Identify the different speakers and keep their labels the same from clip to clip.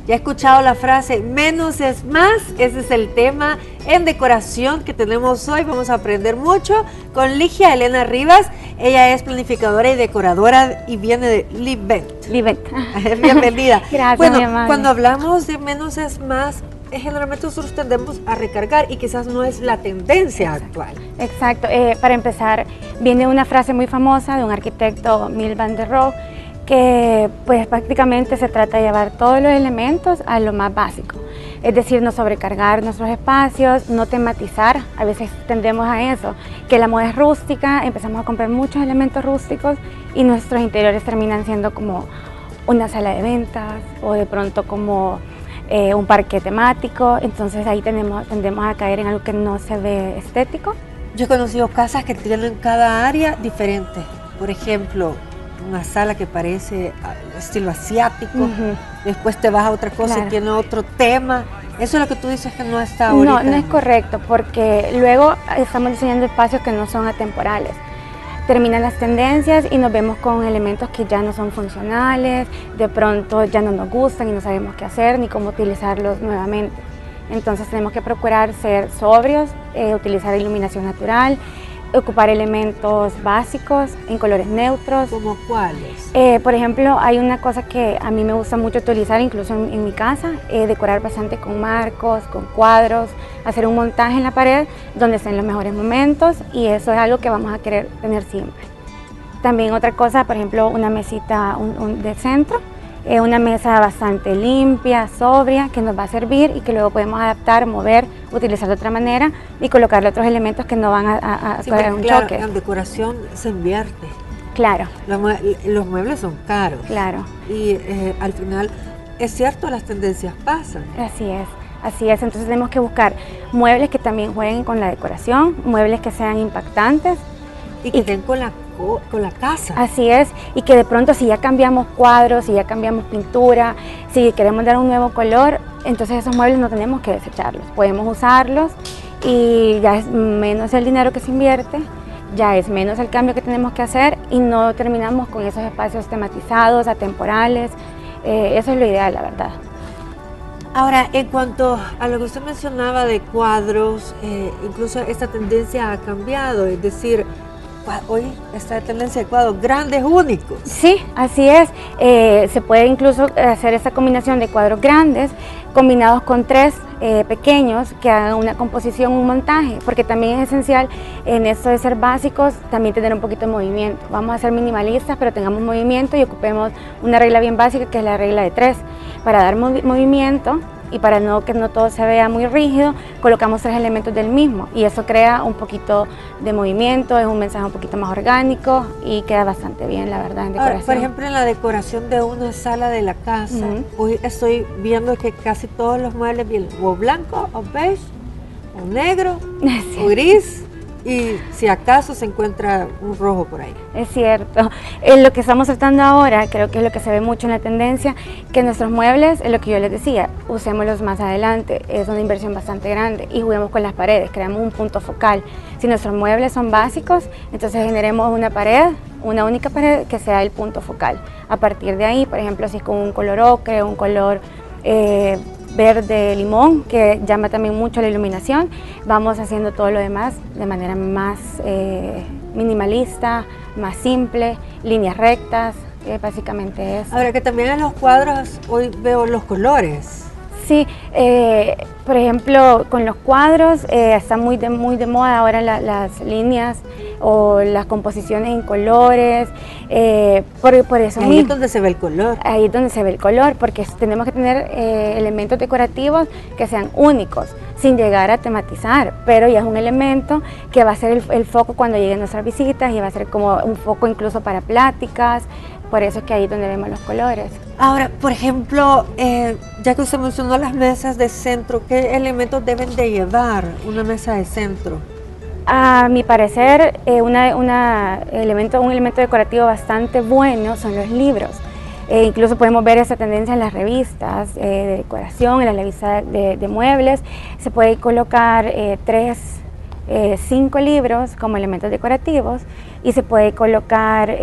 Speaker 1: Ya he escuchado la frase, menos es más. Ese es el tema en decoración que tenemos hoy. Vamos a aprender mucho con Ligia Elena Rivas. Ella es planificadora y decoradora y viene de Livent. Bienvenida.
Speaker 2: Gracias,
Speaker 1: bueno,
Speaker 2: mi amable.
Speaker 1: Cuando hablamos de menos es más, generalmente nosotros tendemos a recargar y quizás no es la tendencia actual.
Speaker 2: Exacto. Para empezar, viene una frase muy famosa de un arquitecto, Mies van der Rohe, que pues prácticamente se trata de llevar todos los elementos a lo más básico. Es decir, no sobrecargar nuestros espacios, no tematizar. A veces tendemos a eso, que la moda es rústica, empezamos a comprar muchos elementos rústicos y nuestros interiores terminan siendo como una sala de ventas o de pronto como un parque temático. Entonces ahí tendemos a caer en algo que no se ve estético.
Speaker 1: Yo he conocido casas que tienen cada área diferente. Por ejemplo, una sala que parece estilo asiático, después te vas a otra cosa y tiene otro tema. Eso es lo que tú dices que no está ahorita.
Speaker 2: No es correcto, porque luego estamos diseñando espacios que no son atemporales. Terminan las tendencias y nos vemos con elementos que ya no son funcionales, de pronto ya no nos gustan y no sabemos qué hacer ni cómo utilizarlos nuevamente. Entonces tenemos que procurar ser sobrios, utilizar iluminación natural, ocupar elementos básicos en colores neutros.
Speaker 1: ¿Cómo cuáles?
Speaker 2: Por ejemplo, hay una cosa que a mí me gusta mucho utilizar, incluso en mi casa, decorar bastante con marcos, con cuadros, hacer un montaje en la pared donde estén los mejores momentos, y eso es algo que vamos a querer tener siempre. También otra cosa, por ejemplo, una mesita de centro, una mesa bastante limpia, sobria, que nos va a servir y que luego podemos adaptar, mover, utilizar de otra manera y colocarle otros elementos que no van a crear un choque.
Speaker 1: En decoración se invierte.
Speaker 2: Claro.
Speaker 1: Los muebles son caros.
Speaker 2: Claro.
Speaker 1: Y al final, es cierto, las tendencias pasan.
Speaker 2: Así es. Así es, entonces tenemos que buscar muebles que también jueguen con la decoración, muebles que sean impactantes.
Speaker 1: Y que estén con la casa.
Speaker 2: Así es, y que de pronto si ya cambiamos cuadros, si ya cambiamos pintura, si queremos dar un nuevo color, entonces esos muebles no tenemos que desecharlos, podemos usarlos y ya es menos el dinero que se invierte, ya es menos el cambio que tenemos que hacer y no terminamos con esos espacios tematizados, atemporales. Eso es lo ideal, la verdad.
Speaker 1: Ahora, en cuanto a lo que usted mencionaba de cuadros, incluso esta tendencia ha cambiado, es decir, hoy esta tendencia de cuadros grandes, únicos.
Speaker 2: Sí, así es. Se puede incluso hacer esa combinación de cuadros grandes combinados con tres pequeños que hagan una composición, un montaje, porque también es esencial en esto de ser básicos, también tener un poquito de movimiento. Vamos a ser minimalistas, pero tengamos movimiento y ocupemos una regla bien básica que es la regla de 3. Para dar movimiento y para que no todo se vea muy rígido, colocamos 3 elementos del mismo y eso crea un poquito de movimiento, es un mensaje un poquito más orgánico y queda bastante bien, la verdad, en decoración.
Speaker 1: Ahora, por ejemplo, en la decoración de una sala de la casa, hoy estoy viendo que casi todos los muebles vienen o blanco, o beige, o negro, o gris, y si acaso se encuentra un rojo por ahí.
Speaker 2: Es cierto. Lo que estamos tratando ahora, creo que es lo que se ve mucho en la tendencia, que nuestros muebles, es lo que yo les decía, usémoslos más adelante, es una inversión bastante grande y juguemos con las paredes, creamos un punto focal. Si nuestros muebles son básicos, entonces generemos una pared, una única pared que sea el punto focal. A partir de ahí, por ejemplo, si es con un color ocre, un color verde limón, que llama también mucho la iluminación, vamos haciendo todo lo demás de manera más minimalista, más simple, líneas rectas, básicamente eso.
Speaker 1: Ahora que también en los cuadros hoy veo los colores.
Speaker 2: Sí, por ejemplo, con los cuadros está muy de moda ahora las líneas o las composiciones en colores, por eso
Speaker 1: ahí es donde se ve el color.
Speaker 2: Ahí es donde se ve el color, porque tenemos que tener elementos decorativos que sean únicos, sin llegar a tematizar, pero ya es un elemento que va a ser el foco cuando lleguen nuestras visitas y va a ser como un foco incluso para pláticas. Por eso es que ahí es donde vemos los colores.
Speaker 1: Ahora, por ejemplo, ya que usted mencionó las mesas de centro, ¿qué elementos deben de llevar una mesa de centro?
Speaker 2: A mi parecer, un elemento decorativo bastante bueno son los libros. Incluso podemos ver esa tendencia en las revistas de decoración, en las revistas de muebles. Se puede colocar 3 5 libros como elementos decorativos y se puede colocar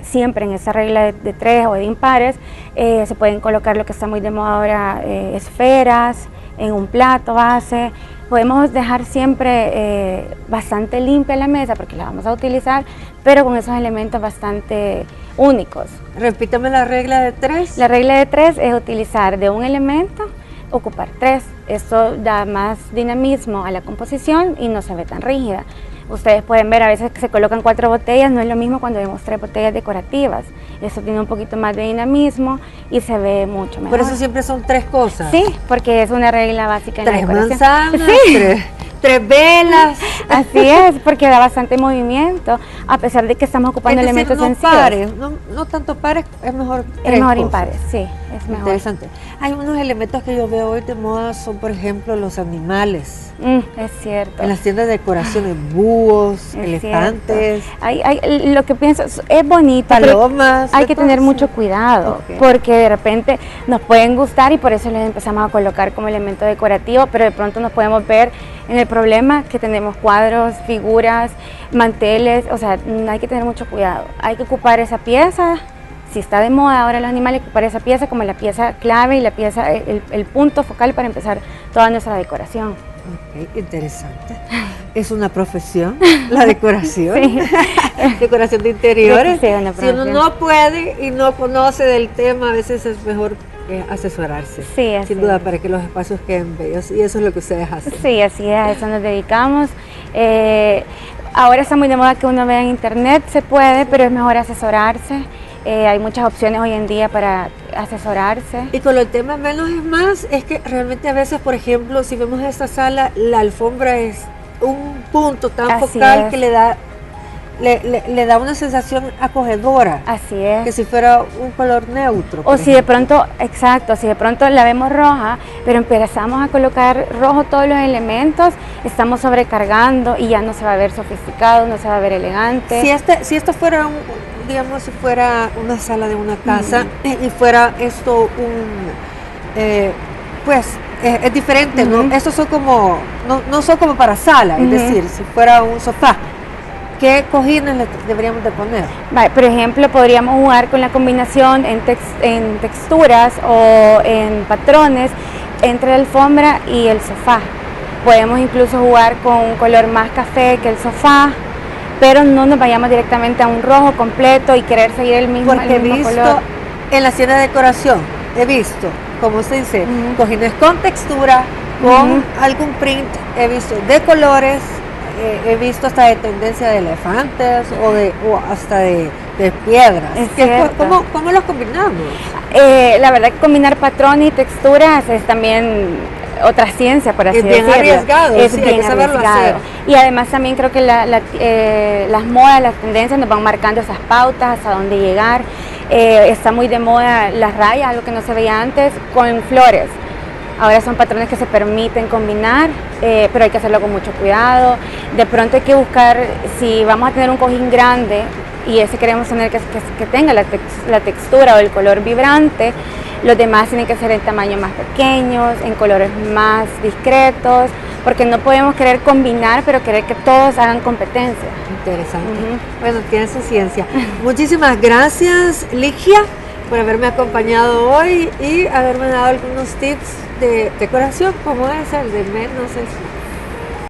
Speaker 2: siempre en esa regla de 3 o de impares, se pueden colocar lo que está muy de moda ahora, esferas en un plato base. Podemos dejar siempre bastante limpia la mesa porque la vamos a utilizar, pero con esos elementos bastante únicos.
Speaker 1: Repítame la regla de 3.
Speaker 2: La regla de 3 es utilizar de un elemento, ocupar 3. Esto da más dinamismo a la composición y no se ve tan rígida. Ustedes pueden ver a veces que se colocan 4 botellas, no es lo mismo cuando vemos 3 botellas decorativas. Eso tiene un poquito más de dinamismo y se ve mucho mejor.
Speaker 1: Por eso siempre son 3 cosas.
Speaker 2: Sí, porque es una regla básica en la decoración.
Speaker 1: 3 manzanas,
Speaker 2: sí.
Speaker 1: 3 velas.
Speaker 2: Así es, porque da bastante movimiento, a pesar de que estamos ocupando elementos sencillos.
Speaker 1: Pares, no tanto pares, es mejor 3
Speaker 2: Es mejor
Speaker 1: cosas.
Speaker 2: impares, sí, es mejor.
Speaker 1: Interesante. Hay unos elementos que yo veo hoy de moda, son por ejemplo los animales.
Speaker 2: Es cierto.
Speaker 1: En las tiendas de decoración, búhos,
Speaker 2: Es
Speaker 1: elefantes.
Speaker 2: Lo que pienso es bonito,
Speaker 1: palomas.
Speaker 2: hay que tener mucho cuidado, porque de repente nos pueden gustar y por eso les empezamos a colocar como elemento decorativo, pero de pronto nos podemos ver en el problema que tenemos cuadros, figuras, manteles, o sea, hay que tener mucho cuidado. Hay que ocupar esa pieza, si está de moda ahora los animales, ocupar esa pieza como la pieza clave y la pieza, el punto focal para empezar toda nuestra decoración.
Speaker 1: Ok, interesante. Es una profesión, la decoración.
Speaker 2: Sí.
Speaker 1: Decoración de interiores.
Speaker 2: Sí, una
Speaker 1: si uno no puede y no conoce del tema, a veces es mejor asesorarse.
Speaker 2: Sí, así
Speaker 1: sin duda,
Speaker 2: es.
Speaker 1: para que los espacios queden bellos. Y eso es lo que ustedes hacen.
Speaker 2: Sí, así es, a eso nos dedicamos. Ahora está muy de moda que uno vea en internet, se puede, pero es mejor asesorarse. Hay muchas opciones hoy en día para asesorarse.
Speaker 1: Y con el tema menos es más, es que realmente a veces, por ejemplo, si vemos esta sala, la alfombra es un punto tan
Speaker 2: Así
Speaker 1: focal
Speaker 2: es.
Speaker 1: que le da una sensación acogedora.
Speaker 2: Así es.
Speaker 1: Que si fuera un color neutro.
Speaker 2: O si de pronto, exacto, si de pronto la vemos roja, pero empezamos a colocar rojo todos los elementos, estamos sobrecargando y ya no se va a ver sofisticado, no se va a ver elegante.
Speaker 1: Si esto fuera digamos, si fuera una sala de una casa y fuera esto es diferente, ¿no? Estos son como, no son como para sala, es decir, si fuera un sofá, ¿qué cojines le deberíamos de poner?
Speaker 2: Vale, por ejemplo, podríamos jugar con la combinación en texturas o en patrones entre la alfombra y el sofá. Podemos incluso jugar con un color más café que el sofá, pero no nos vayamos directamente a un rojo completo y querer seguir el mismo color.
Speaker 1: Porque he visto en la tienda de decoración, he visto, como se dice, cojines con textura, con algún print, he visto de colores, he visto hasta de tendencia de elefantes o hasta de piedras. ¿Cómo los combinamos?
Speaker 2: La verdad que combinar patrón y texturas es también otra ciencia, por así decirlo.
Speaker 1: Es bien arriesgado,
Speaker 2: es
Speaker 1: sí,
Speaker 2: bien
Speaker 1: hay que saberlo hacer.
Speaker 2: Y además también creo que las modas, las tendencias nos van marcando esas pautas, hasta dónde llegar. Está muy de moda las rayas, algo que no se veía antes, con flores. Ahora son patrones que se permiten combinar, pero hay que hacerlo con mucho cuidado. De pronto hay que buscar, si vamos a tener un cojín grande y ese queremos tener que tenga la textura o el color vibrante, los demás tienen que ser en tamaños más pequeños, en colores más discretos, porque no podemos querer combinar, pero querer que todos hagan competencia.
Speaker 1: Interesante. Bueno, tiene su ciencia. Muchísimas gracias, Ligia, por haberme acompañado hoy y haberme dado algunos tips de decoración, como es el de menos es más.